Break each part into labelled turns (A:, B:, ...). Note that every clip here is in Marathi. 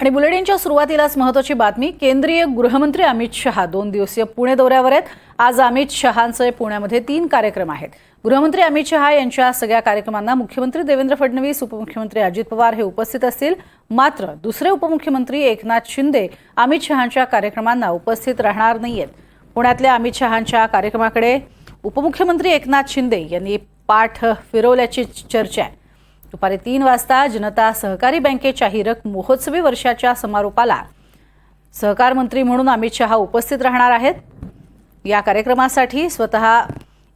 A: आणि बुलेटिनच्या सुरुवातीलाच महत्त्वाची बातमी। केंद्रीय गृहमंत्री अमित शहा 2 दिवसीय पुणे दौऱ्यावर आहेत। आज अमित शहांचे पुण्यामध्ये 3 कार्यक्रम आहेत। गृहमंत्री अमित शहा यांच्या सगळ्या कार्यक्रमांना मुख्यमंत्री देवेंद्र फडणवीस, उपमुख्यमंत्री अजित पवार हे उपस्थित असतील। मात्र दुसरे उपमुख्यमंत्री एकनाथ शिंदे अमित शहांच्या कार्यक्रमांना उपस्थित राहणार नाहीयेत। पुण्यातल्या अमित शहांच्या कार्यक्रमाकडे उपमुख्यमंत्री एकनाथ शिंदे यांनी पाठ फिरवल्याची चर्चा आहे। दुपारी 3 वाजता जनता सहकारी बँकेच्या हिरक महोत्सवी वर्षाच्या समारोपाला सहकार मंत्री म्हणून अमित शहा उपस्थित राहणार आहेत। या कार्यक्रमासाठी स्वतः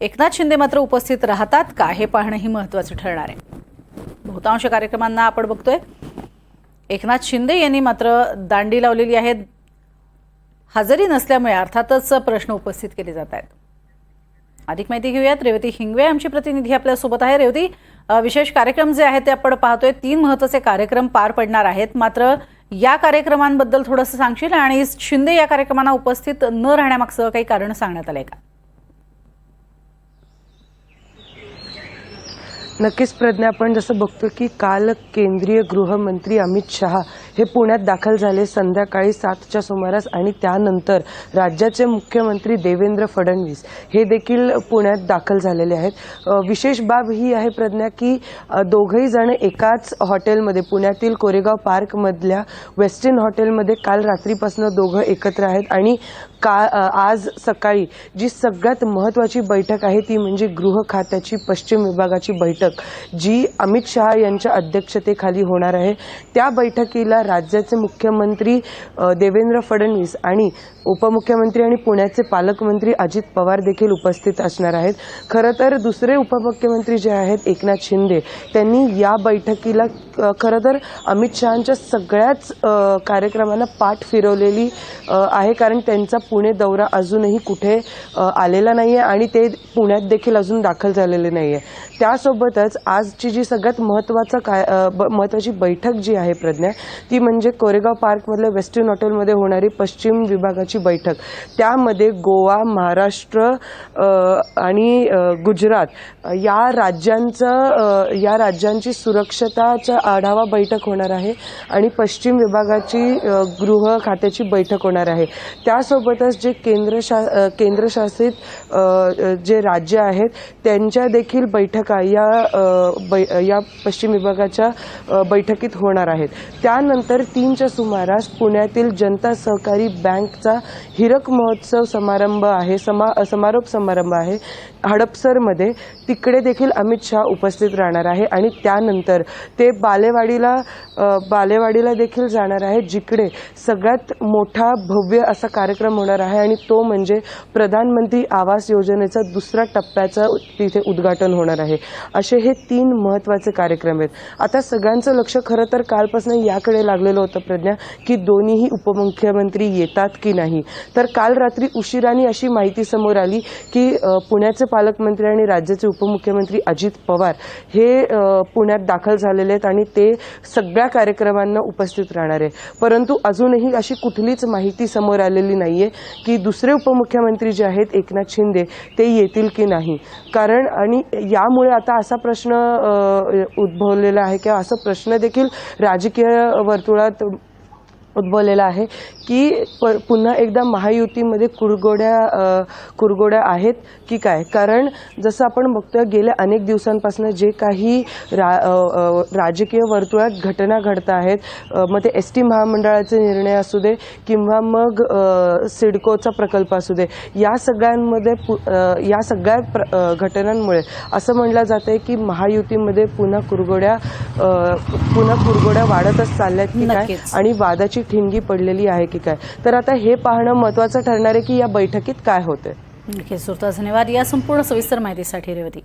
A: एकनाथ शिंदे मात्र उपस्थित राहतात का हे पाहणंही महत्त्वाचं ठरणार आहे। बहुतांश कार्यक्रमांना आपण बघतोय एकनाथ शिंदे यांनी मात्र दांडी लावलेली आहे। हजेरी नसल्यामुळे अर्थातच प्रश्न उपस्थित केले जात आहेत। अधिक माहिती घेऊयात। रेवती हिंगवे आमची प्रतिनिधी आपल्या सोबत आहे। रेवती, विशेष कार्यक्रम जे आहेत ते आपण पाहतोय 3 महत्त्वाचे कार्यक्रम पार पडणार आहेत। मात्र या कार्यक्रमांबद्दल थोडंसं सांगशील आणि शिंदे या कार्यक्रमांना उपस्थित न राहण्यामागचं काही कारण सांगण्यात आलंय का?
B: नक्कीच प्रज्ञा, आपण जसं बघतो की काल केंद्रीय गृहमंत्री अमित शहा हे पुण्यात दाखल झाले संध्याकाळी 7च्या सुमारास आणि त्यानंतर राज्याचे मुख्यमंत्री देवेंद्र फडणवीस हे देखील पुण्यात दाखल झालेले आहेत। विशेष बाब ही आहे प्रज्ञा की दोघेही जण एकाच हॉटेलमध्ये पुण्यातील कोरेगाव पार्क मधल्या वेस्टर्न हॉटेलमध्ये काल रात्रीपासून दोघं एकत्र आहेत आणि आज सकाळी जी सगळ्यात महत्त्वाची बैठक आहे ती म्हणजे गृह खात्याची पश्चिम विभागाची बैठक जी अमित शहा यांच्या अध्यक्षतेखाली होणार आहे। त्या बैठकीला राज्याचे मुख्यमंत्री देवेंद्र फडणवीस आणि उपमुख्यमंत्री आणि पुण्याचे पालकमंत्री अजित पवार देखील उपस्थित असणार आहेत। खरं तर दुसरे उपमुख्यमंत्री जे आहेत एकनाथ शिंदे त्यांनी या बैठकीला खरं तर अमित शहांच्या सगळ्याच कार्यक्रमांना पाठ फिरवलेली आहे, कारण त्यांचा पुणे दौरा अजूनही कुठे आलेला नाहीये आणि ते पुण्यात देखील अजून दाखल झालेले नाहीये। त्यासोबतच आजची जी सगळ्यात महत्त्वाची बैठक जी आहे प्रज्ञा ती म्हणजे कोरेगाव पार्कमधल्या वेस्टर्न हॉटेलमध्ये होणारी पश्चिम विभागाची बैठक। त्यामध्ये गोवा, महाराष्ट्र आणि गुजरात या राज्यांची सुरक्षताचा आढावा बैठक होणार आहे आणि पश्चिम विभागाची गृह खात्याची बैठक होणार आहे। त्यासोबतच जे केंद्रशासित जे राज्य आहेत त्यांच्या देखील बैठका या पश्चिम विभागाच्या बैठकीत होणार आहेत। त्यानंतर 3च्या सुमारास पुण्यातील जनता सहकारी बँकचा हिरक महोत्सव समारोप समारंभ आहे हडपसरमध्ये। तिकडे देखील अमित शहा उपस्थित राहणार आहे आणि त्यानंतर ते बालेवाडीला देखील जाणार आहे, जिकडे सगळ्यात मोठा भव्य असा कार्यक्रम होणार आहे आणि तो म्हणजे प्रधानमंत्री आवास योजनेचा 2ऱ्या टप्प्याचा तिथे उद्घाटन होणार आहे। असे हे 3 महत्त्वाचे कार्यक्रम आहेत। आता सगळ्यांचं लक्ष खरं तर कालपासून याकडे लागलेलं होतं प्रज्ञा की दोन्हीही उपमुख्यमंत्री येतात की नाही। तर काल रात्री उशिराने अशी माहिती समोर आली की पुण्याचे पालकमंत्री आणि राज्याचे उपमुख्यमंत्री अजित पवार हे पुण्यात दाखल झालेले आहेत आणि ते सगळ्या कार्यक्रमांना उपस्थित राहणार आहे। परंतु अजूनही अशी कुठलीच माहिती समोर आलेली नाहीये की दुसरे उपमुख्यमंत्री जे आहेत एकनाथ शिंदे ते येतील की नाही। कारण आणि यामुळे आता असा प्रश्न उद्भवलेला आहे किंवा असा प्रश्न देखील राजकीय वर्तुळात उद्भवलेला आहे की पुन्हा एकदा महायुतीमध्ये कुरघोड्या आहेत की काय। कारण जसं आपण बघतोय गेल्या अनेक दिवसांपासून जे काही राजकीय वर्तुळात घटना घडत आहेत, मग ते एसटी महामंडळाचे निर्णय असू दे किंवा मग सिडकोचा प्रकल्प असू दे, या सगळ्या घटनांमुळे असं म्हटलं जातंय की महायुतीमध्ये पुन्हा कुरघोड्या वाढतच चालल्यात की काय आणि वादाची ठिणगी पडलेली आहे की काय। तर आता हे पाहणं महत्त्वाचं ठरणार आहे की या बैठकीत काय होतंय।
A: नक्कीच, धन्यवाद या संपूर्ण सविस्तर माहितीसाठी रेवती।